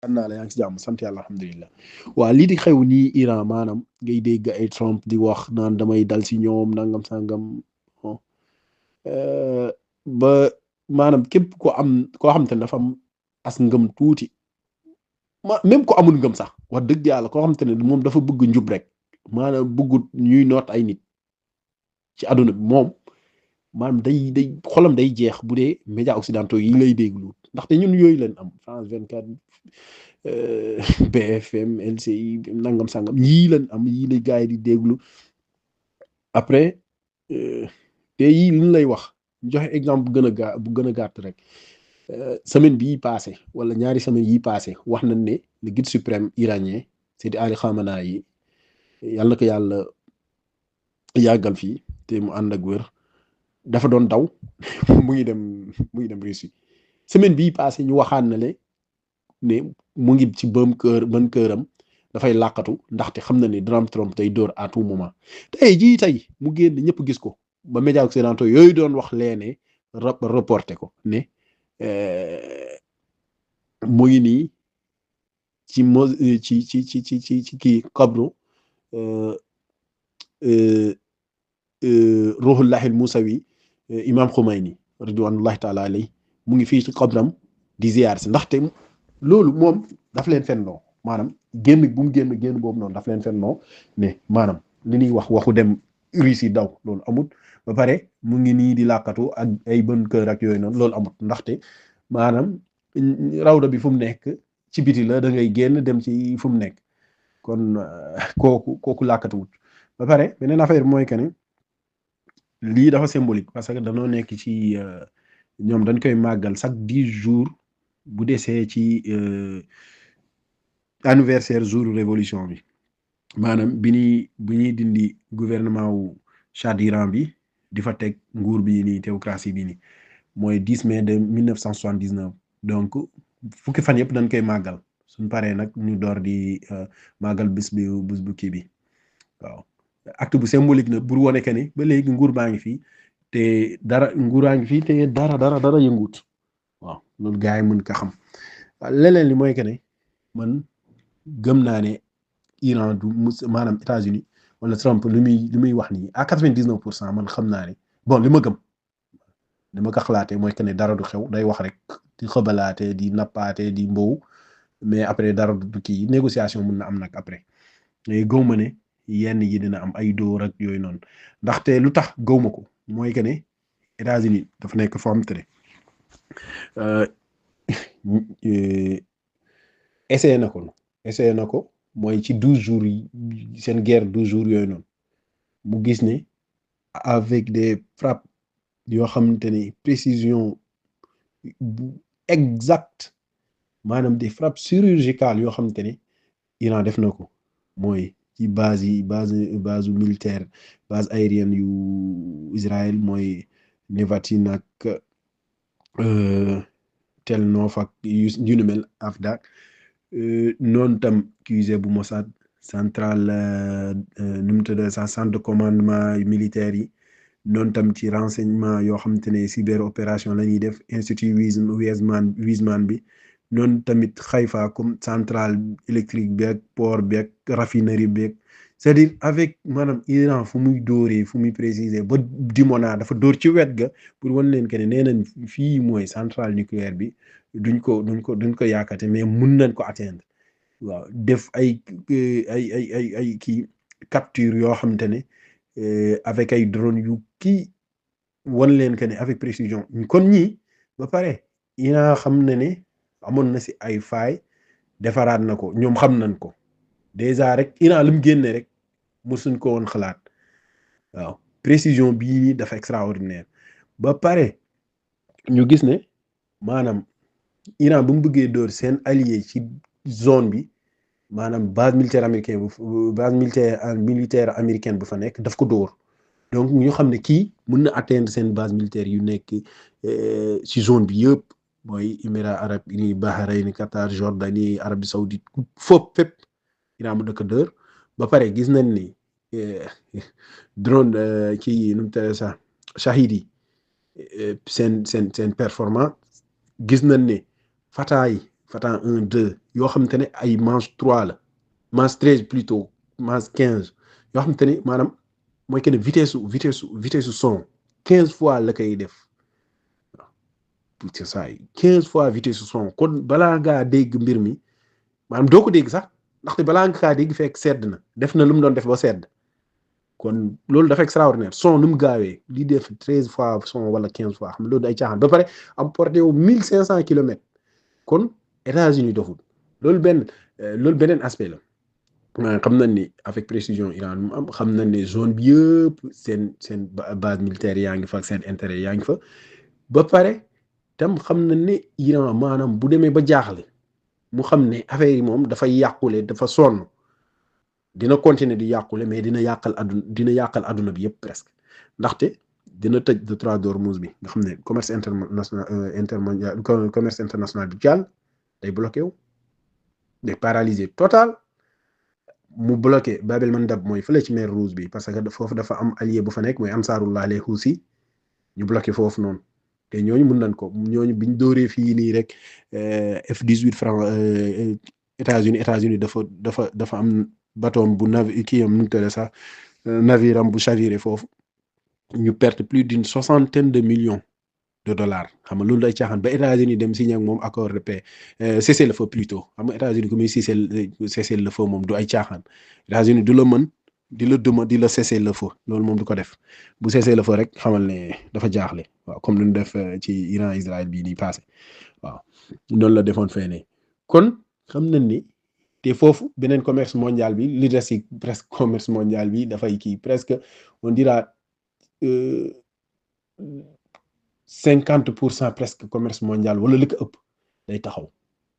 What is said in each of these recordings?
xam naa la yaa ngi si jàmm sant yàlla alhamdulilah waa lii di xew nii Iran maanaam ngay dégg ay Trump di wax naan damay dal si ñoom nangam sangam bon ba maanaam képp ko am koo xam te ne dafa am as ngëm tuuti même ko amul ngëm sax wax dëgg yàlla koo xam te ne moom dafa bëgg njub rek maanaam bëggut ñuy noot ay nit ci àdduna bi moom maanaam day xolam day jeex bu dee médias occidentaux yi lay déglu ndaxte ñun yooyu leen am France 24 BFM LCI nangam sangam yii leen am yii lay gars yi di déglu après te yii li ñu lay wax joxe exemple bu gën a bu gën a gàtt rek semaine bii passé wala ñaari semaine yii passé wax nañ ne le guide suprême iranien Seydi Ali Khamenei yi yàlla na ko yàlla yàggal fii te mu ànd ak wér dafa doon daw mu ngi dem Russie semaine bii passé ñu waxaan na ne mu ngi ci ban këram dafay làqatu ndaxte xam na ne Donald Trump tey dóor à tout moment tey mu génn ñëpp gis ko ba médias occidentaux yooyu doon wax leene reporté ko ne mu ngi nii ci ci kii kabru ruhullahil musawi imam Khomeini ridwanullahi taala alayhi mu ngi fii ci xabram di ziar si ndaxte loolu moom daf leen fennoo maanaam génn bu mu génn boobu noonu daf leen fennoo ne maanaam li ñuy wax waxu dem Russie daw loolu amut ba pare mu ngi nii di làkkatu ak ay bën kër ak yooyu noonu loolu amut ndaxte maanaam rawda bi fu mu nekk ci biti la da ngay génn dem ci fu mu nekk kon kooku làkkatuwut ba pare beneen affaire bi mooy que ne lii dafa symbolique parce que danoo nekk ci ñoom dañ koy màggal chaque 10 jours bu desee ci anniversaire jour révolution bi maanaam bi ñuy dindi gouvernement wu Shah d'Iran bi di fa teg nguur bi nii théocratie bi nii mooy 10 mai de 1979 donc fukki fan yëpp dañ koy màggal suñ paree nag ñu door di màggal bés bu kii bi waaw acte bu symbolique na pour wane que ni ba léegi nguur baa ngi fii te nguuraa ngi fii te dara yënguut waaw loolu gars yi mën ko xam leneen li mooy que ne man gëm naa ne Iran du maanaam États-Unis wala Trump li muy wax nii à 99% man xam naa ne bon li ma gëm li ma ko xalaatee mooy que ne dara du xew day wax rek di xëbalaate di nappaate di mbow mais après dara du kii négociation mun na am nag après mais gëw ma ne yenn yi dina am ay dóor ak yooyu noonu ndaxte lu tax gëw ma ko mooy que ne États-Unis dafa nekk foo xamante ne essayé na ko mooy ci 12 jours yi seen guerre 12 jours yooyu noonu mu gis ne avec des frappes yoo xamante ne précision exacte maanaam des frappes chirurgicales yoo xamante ne Iran def na ko mooy ci base militaire base aérienne yu Israël mooy Nevatin ak Tel Nof ak yu ni mel Afdak noonu tam QG bu Mossad centrale nu mu tudd sa centre de commandement militaire yi noonu tam ci renseignement yoo xamante ne cyber opération la ñuy def institut Weizmann bi noonu tamit Haïfa comme centrale électrique bi ak port bi ak raffinerie bi ak c'est-à-dire avec maanaam Iran fu muy dóoree fu muy préciser ba Dimona dafa dóor ci wet ga pour wan leen que ne nee nañ fii mooy centrale nucléaire bi duñ ko yaakate mais mun nañ ko atteindre waaw def ay kii capture yoo xamante ne avec ay drone yu kii wan leen que ne avec précision kon ñii ba pare Iran xam na ne amoon na si ay faay defaraat na ko ñoom xam nañ ko déjà rek Iran li mu génne rek mosuñ ko woon xalaat waaw précision bii nii dafa extraordinaire ba pare ñu gis ne maanaam Iran bu mu bëggee dóor seen allié ci zone bi maanaam base militaire américaine bu fa nekk daf ko dóor donc ñu xam ne kii mën na atteindre seen base militaire yu nekk ci zone bi yëpp mooy Émirats arabes unis Bahreïn Qatar Jordanie Arabie Saoudite fépp Iran mu dëkk dóor ba pare gis nañ ni drone kii nu mu tëddee sax Shahid yi seen performance gis nañ ne Fatah 1 2 yoo xamante ne ay Manche 3 la Manche 13 plutôt Manche 15 yoo xamante ne maanaam mooy que ne vitesse son 15 fois la koy def c'est ça 15 fois vitesse son kon balaa ngaa dégg mbir mi maanaam doo ko dégg sax ndaxte balaa nga kaa dégg fekk sedd na def na lu mu doon def ba sedd kon loolu dafa extraordinaire son nu mu gaawee li def 13 fois son wala 15 fois xam loolu ay caaxaan ba pare am porté wu 1500 kilomètres kon États-Unis doful loolu beneen aspect la xam nañ ni avec précision Iran mu am xam nañ ne zone bi yëpp seen base militaire yaa ngi fa ak seen intérêt yaa ngi fa ba pare tam xam nañ ne Iran maanaam bu demee ba jaaxle mu xam ne affaire yi moom dafay yàqule dafa sonn dina continuer di yàqule mais dina yàqal adduna bi yëpp presque ndaxte dina tëj détroit d'Ormuz bi nga xam ne commerce international commerce international bi jàll day bloqué wu day paralysé total mu bloqué Bab el Mandab mooy fële ci mer Rouge bi parce que foofu dafa am allié bu fa nekk mooy Ansarullah les Houthi ñu bloqué foofu noonu te ñooñu mun nañ ko ñooñu biñ dóoree fii nii rek F-18 franc États-Unis dafa am bateau bu kii am nu mu tëddee sax navire am bu chaviré foofu ñu perte plus d'une 60aine de millions de dollars xam nga loolu day caaxaan ba États-Unis dem signé ak moom accord de paix cessez-le-feu plutôt xam nga États-Unis ku muy cessez-le-feu moom du ay caaxaan États-Unis du la mën di la duma di la cessez-le-feu loolu moom du ko def bu cessez-le-feu rek xamal ne dafa jaaxle waaw comme lu ñu def ci Iran Israël bii nii passé waaw noonu la defoon fee ne kon xam nañ ni te foofu beneen commerce mondial bi li des ci presque commerce mondial bi dafay kii presque on dira 50% presque commerce mondial wala li ko ëpp day taxaw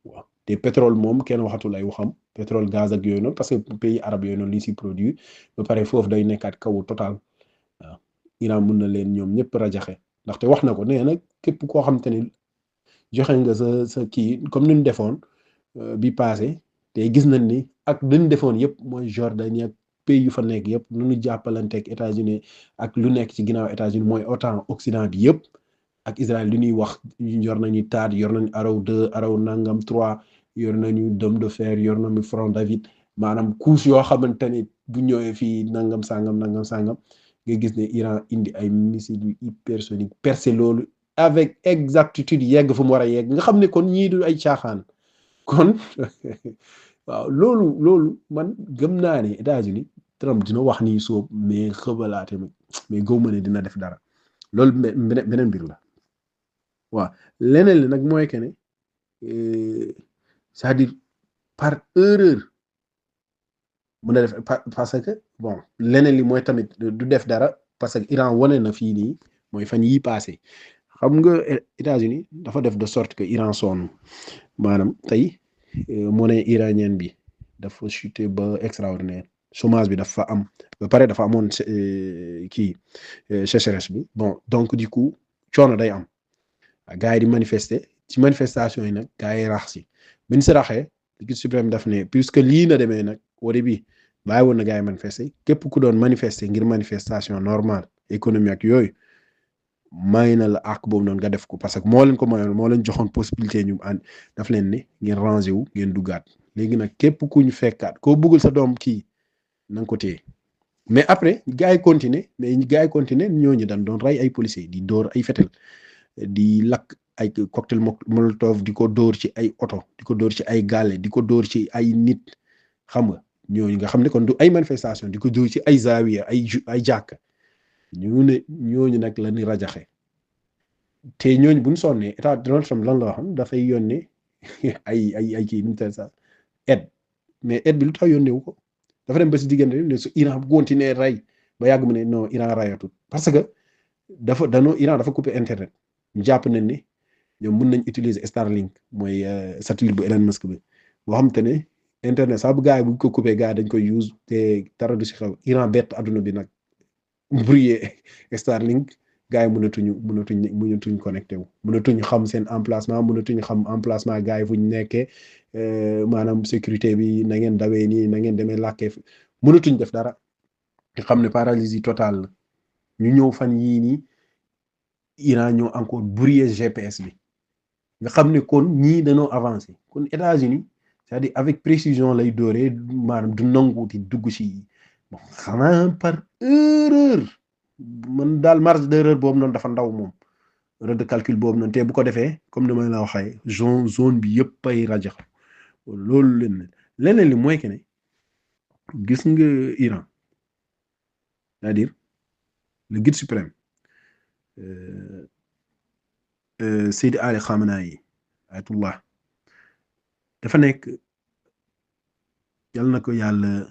waaw te pétrole moom kenn waxatul ay waxam pétrole gaz ak yooyu noonu parce que pays arabe yooyu noonu li ci produit ba pare foofu day nekkaat kawu total waaw Iran mun na leen ñoom ñëpp rajaxe ndaxte wax na ko nee na képp koo xam te ne joxe nga sa kii comme ni ñu defoon bi passé te gis nañ ni ak dañu defoon yëpp mooy Jordanie ak pays yu fa nekk yëpp nu ñu jàppalanteeg États-Unis ak lu nekk ci ginnaaw États-Unis mooy OTAN Occident bi yëpp ak Israël li ñuy wax yor nañu THAAD yor nañu Arrow 2 Arrow nangam 3 yor nañu Dôme de fer yor nañu Front David maanaam couche yoo xamante ni bu ñëwee fii nangam sangam nga gis ne Iran indi ay missiles yu hypersonique percé loolu avec exactitude yegg fu mu war a yegg nga xam ne kon ñii du ay caaxaan kon waaw loolu man gëm naa ne États-Unis Trump dina wax ni soob mais xëbalaate mais gëw ma ne dina def dara loolu beneen mbir la waaw leneen li nag mooy que ne c'est-à-dire par erreur mun na def parce que bon leneen li mooy tamit du def dara parce que Iran wane na fii nii mooy fan yii passé xam nga États-Unis dafa def de sorte que Iran sonn maanaam tey monnaie iranienne bi dafa chuté ba extraordinaire chômage bi dafa am ba pare dafa amoon kii sécheresse bi bon donc du coup coono day am gars yi di manifester ci manifestation yi nag gars yi rax si biñ si raxee Ligue suprême daf ne puisque lii na demee nag wala bi bàyyi woon na gars yi manifester képp ku doon manifester ngir manifestation normale économique ak yooyu may na la àq boobu noonu nga def ko parce que moo leen ko mayoon moo leen joxoon possibilité ñu ànd daf leen ne ngeen rangé wu ngeen duggaat léegi nag képp ku ñu fekkaat koo bëggul sa doom kii na nga ko téye mais après gars yi continuer ñooñu dañ doon rey ay policiers di dóor ay fetel di lakk ay cocktail molotov di ko dóor ci ay oto di ko dóor ci ay gaale di ko dóor ci ay nit xam nga ñooñu nga xam ne kon du ay manifestation di ko dóor ci ay zawiya ay jàkk ñooñu nag la ni rajaxe te ñooñu buñ sonnee état Donald Trump lan la waxam dafay yónnee ay kii nu mu teel sax aide mais aide bi lu tax yónnee wu ko dafa dem ba si diggante ne su Iran continuer rey ba yàgg mu ne non Iran rayatul parce que Iran dafa coupé internet ñu jàpp nañ ne ñoom mën nañ utiliser Starlink mooy satellite bu Elon Musk bi boo xam te ne internet sax bu gars yi bu ko coupé gars yi dañ koy use te dara du si xew Iran bett adduna bi nag brouillé Starlink gars yi mënatuñ connecté wu mënatuñ xam seen emplacement mënatuñ xam emplacement gars yi fu ñu nekkee maanaam sécurité bi na ngeen dawee nii na ngeen demee làkkee mënatuñ def dara nga xam ne paralysie totale la ñu ñëw fan yii nii Iran ñoo encore brouillé GPS bi nga xam ne kon ñii dañoo avancé kon États-Unis c'est-à-dire avec précision lay dooree maanaam du nanguuti dugg ci bon xanaa par erreur man daal marge d'erreur boobu noonu dafa ndaw moom erreur de calcul boobu noonu te bu ko defee comme ni ma la waxee zone bi yëpp ay rajax loolu leneen li mooy que ne gis nga Iran c'est-à-dire le guide suprême Seydi Ali Khamenei ayatullah dafa nekk yal na ko yàlla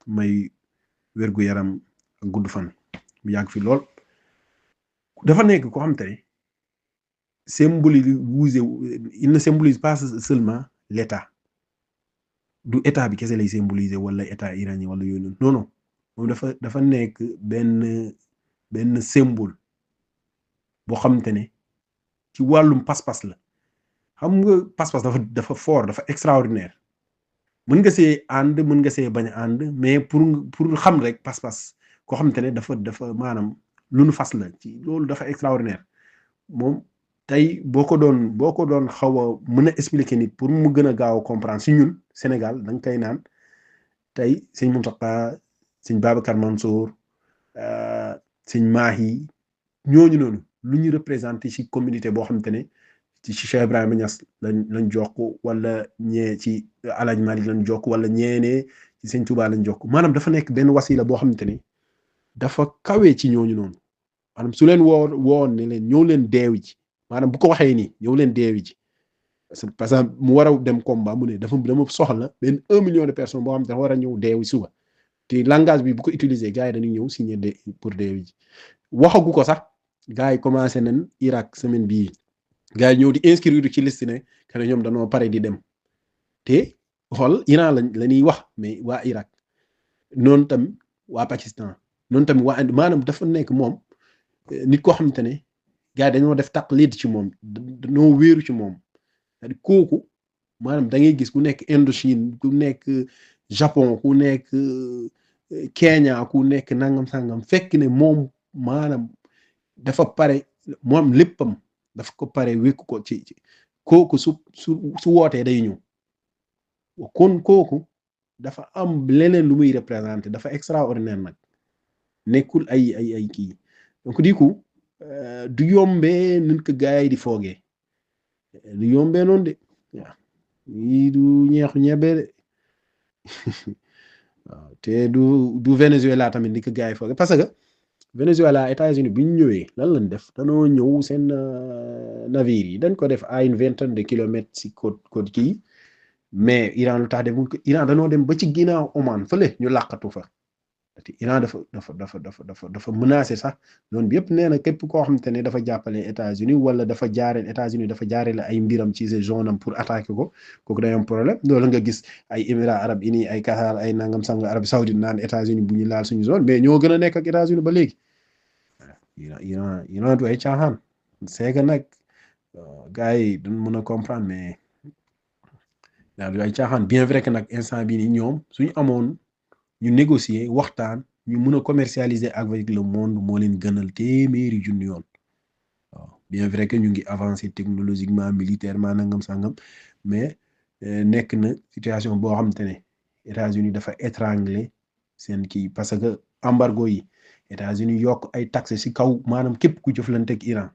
may wérgu yaram ak gudd fan mu yàgg fi lool dafa nekk ko xam te ne il ne symbolise pas seulement l'état du état bi kese lay symboliser wala état iranien wala yooyu noonu non non moom dafa nekk benn symbole boo xamante ne ci wàllum pas-pas la xam nga pas-pas dafa fort dafa extraordinaire mën nga see ànd mën nga see bañ a ànd mais pour xam rek pas-pas koo xamante ne dafa maanaam lu nu fas la ci loolu dafa extraordinaire moom tey boo ko doon xaw a mën a expliquer nit pour mu gën a gaaw a comprendre si ñun Sénégal da nga koy naan tey sëñ Mountakha sëñ Babacar Mansour sëñ Mahi ñooñu noonu lu ñu représenté ci communauté boo xamante ne ci Cheikh Ibrahima Niass lañ jokk wala ñee ci Alaaji Malik lañ jokk wala ñeenee ci sëñ Touba lañ jokk maanaam dafa nekk benn wasila boo xamante ne dafa kawee ci ñooñu noonu maanaam su leen woon ne leen ñëw leen deewi ji maanaam bu ko waxee nii ñëw leen deewi ji parce que mu war a dem combat mu ne dama soxla benn 1 million de personnes boo xam ne dafa war a ñëw deewi suba te langage bi bu ko utiliser gars yi dañuy ñëw signer pour deewi ji waxagu ko sax gars yi commencé nañ Irak semaine bii gars yi ñëw di inscrire ci liste ne que ñoom dañoo pare di dem te xool Iran la ñuy wax mais waa Irak noonu tamit waa Pakistan noonu tamit waa maanaam dafa nekk moom nit koo xamante ne gars yi dañoo def taqlid ci moom dañoo wéeru ci moom c'est-à-dire kooku maanaam da ngay gis ku nekk Indochine ku nekk Japon ku nekk Kenya ku nekk nangam sangam fekk ne moom maanaam dafa pare moom léppam dafa ko pare wékku ko ci kooku su wootee day ñëw kon kooku dafa am leneen lu muy représenté dafa extraordinaire nag nekkul ay kii donc du coup du yombee nun ko gars yi di foogee du yombee noonu de waaw yii du ñeexu ñebe de waaw te du Venezuela tamit ni ko gars yi foogee parce que Venezuela États-Unis bi ñu ñëwee lan lañ def danoo ñëw seen navire yi dañ ko def à une vingtaine de kilomètres si côte kii mais Iran lu tax defuñ ko Iran danoo dem ba ci ginnaaw Oman fële ñu làqatu fa te Iran dafa menacé sax noonu bi yëpp nee na képp koo xamante ne dafa jàppale États-Unis wala dafa jaareel États-Unis dafa jaareel ay mbiram ci ces zone am pour attaquer ko kooku day am problème loolu nga gis ay Émirats arabes unis ay Qatar ay nangam sang Arabie saoudite naan États-Unis bu ñu laal suñu zone mais ñoo gën a nekk ak États-Unis ba léegi Iran du ay caaxaan c'est que nag gars yi duñ mën a comprendre mais daal du ay caaxaan bien vrai que nag instant bii nii ñoom suñu amoon ñu négocier waxtaan ñu mën a commercialiser avec le monde moo leen gënal téeméeri junni yoon waaw bien vrai que ñu ngi avancer technologiquement militairement nangam sangam mais nekk na situation boo xamante ne États-Unis dafa étrangler seen kii parce que embargo yi États-Unis yokk ay taxes ci kaw maanaam képp ku jëflante ak Iran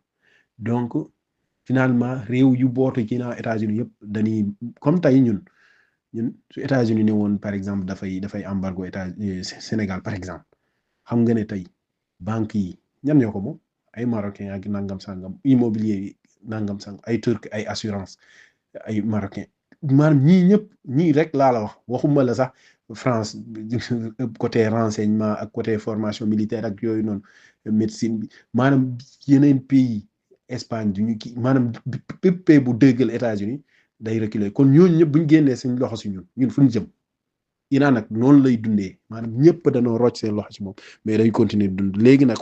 donc finalement réew yu bootu ci ginnaaw États-Unis yëpp dañuy comme tey ñun su États-Unis ne woon par exemple dafay embargo Sénégal par exemple xam nga ne tey banques yi ñan ñoo ko moom ay marocain ak nangam sangam immobilier yi nangam sangam ay turc ay assurance ay marocain maanaam ñii rek laa la waxuma la sax France côté renseignement ak côté formation militaire ak yooyu noonu médecine bi maanaam yeneen pays Espagne du ñu kii maanaam bépp pays bu déggal États-Unis day reculer kon ñooñu ñëpp bu ñu génnee suñ loxo si ñun fu ñu jëm Iran nag noonu lay dundee maanaam ñëpp dañoo rocc seen loxo ci moom mais day continuer dund léegi nag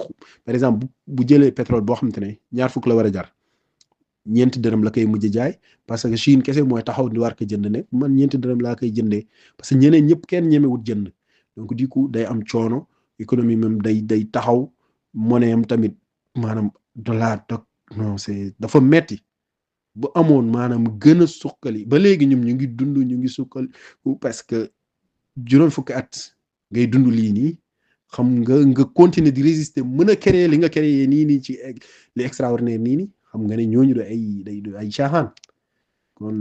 par exemple bu jëlee pétrole boo xamante ne ñaar fukk la war a jar ñeenti dërëm la koy mujj jaay parce que Chine kese mooy taxaw di war ko jënd ne man ñeenti dërëm laa koy jëndee parce que ñeneen ñëpp kenn ñemewut jënd donc du coup day am coono économie même day taxaw monnaie am tamit maanaam dollar non c'est dafa metti bu amoon maanaam gën a suqali ba léegi ñoom ñu ngi dund ñu ngi suqali parce que juróom fukki at ngay dund lii nii xam nga continuer di résister mën a créer li nga créer nii nii ci li extraordinaire nii nii xam nga ne ñooñu du ay caaxaan kon